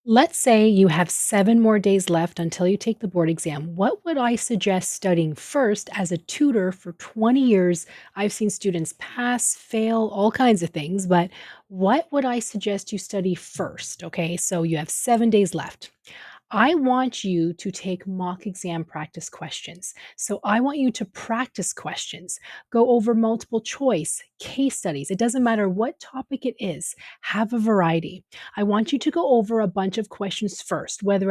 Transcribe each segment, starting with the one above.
Let's say you have 7 more days left until you take the board exam. What would I suggest studying first? As a tutor for 20 years, I've seen students pass, fail, all kinds of things, but what would I suggest you study first? Okay, so you have 7 days left. I want you to take mock exam practice questions. So I want you to practice questions, go over multiple choice, case studies. It doesn't matter what topic it is, have a variety. I want you to go over a bunch of questions first, whether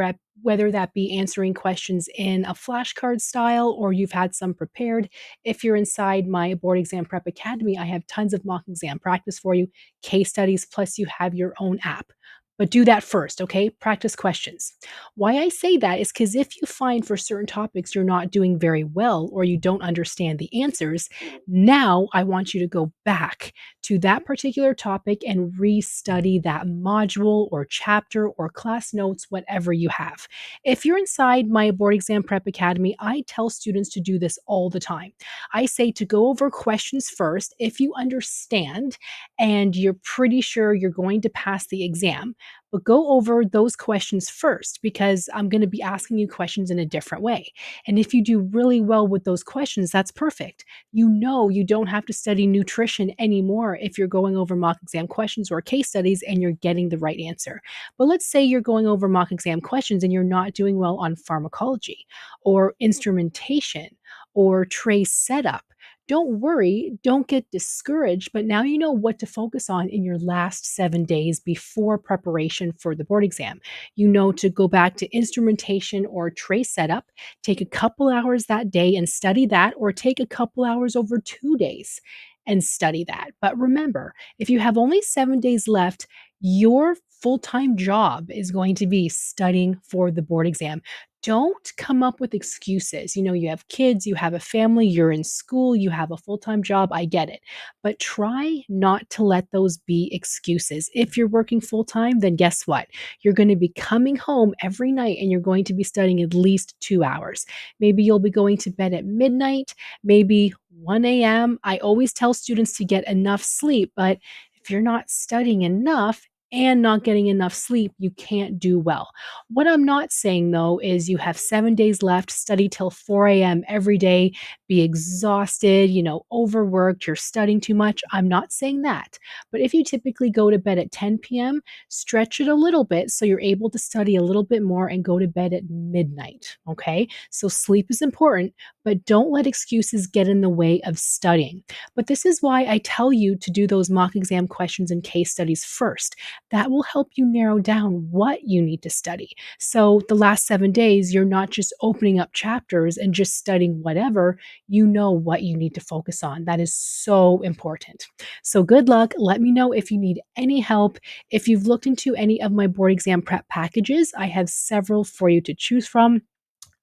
that be answering questions in a flashcard style or you've had some prepared. If you're inside my Board Exam Prep Academy, I have tons of mock exam practice for you, case studies, plus you have your own app. But do that first, okay? Practice questions. Why I say that is because if you find for certain topics you're not doing very well or you don't understand the answers, now I want you to go back to that particular topic and restudy that module or chapter or class notes, whatever you have. If you're inside my Board Exam Prep Academy, I tell students to do this all the time. I say to go over questions first if you understand and you're pretty sure you're going to pass the exam, but go over those questions first because I'm going to be asking you questions in a different way. And if you do really well with those questions, that's perfect. You know you don't have to study nutrition anymore if you're going over mock exam questions or case studies and you're getting the right answer. But let's say you're going over mock exam questions and you're not doing well on pharmacology or instrumentation or tray setup. Don't worry, don't get discouraged, but now you know what to focus on in your last 7 days before preparation for the board exam. You know to go back to instrumentation or tray setup, take a couple hours that day and study that, or take a couple hours over 2 days and study that. But remember, if you have only 7 days left, your full time job is going to be studying for the board exam. Don't come up with excuses. You know, you have kids, you have a family, you're in school, you have a full time job. I get it. But try not to let those be excuses. If you're working full time, then guess what? You're going to be coming home every night and you're going to be studying at least 2 hours. Maybe you'll be going to bed at midnight, maybe 1 a.m. I always tell students to get enough sleep, but if you're not studying enough, and not getting enough sleep, you can't do well. What I'm not saying though is you have 7 days left, study till 4 a.m. every day, be exhausted, overworked, you're studying too much. I'm not saying that. But if you typically go to bed at 10 p.m., stretch it a little bit so you're able to study a little bit more and go to bed at midnight. Okay. So sleep is important, but don't let excuses get in the way of studying. But this is why I tell you to do those mock exam questions and case studies first. That will help you narrow down what you need to study. So the last 7 days, you're not just opening up chapters and just studying whatever, you know what you need to focus on. That is so important. So good luck. Let me know if you need any help. If you've looked into any of my board exam prep packages, I have several for you to choose from.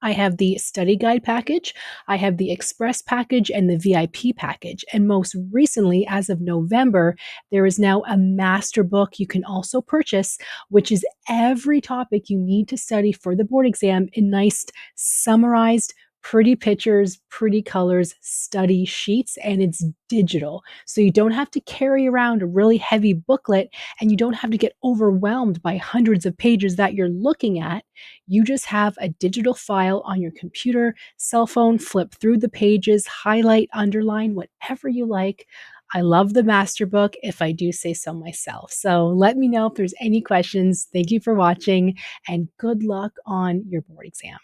I have the study guide package, I have the express package, and the VIP package. And most recently, as of November, there is now a master book you can also purchase, which is every topic you need to study for the board exam in nice, summarized, pretty pictures, pretty colors, study sheets, and it's digital. So you don't have to carry around a really heavy booklet and you don't have to get overwhelmed by hundreds of pages that you're looking at. You just have a digital file on your computer, cell phone, flip through the pages, highlight, underline, whatever you like. I love the master book if I do say so myself. So let me know if there's any questions. Thank you for watching and good luck on your board exam.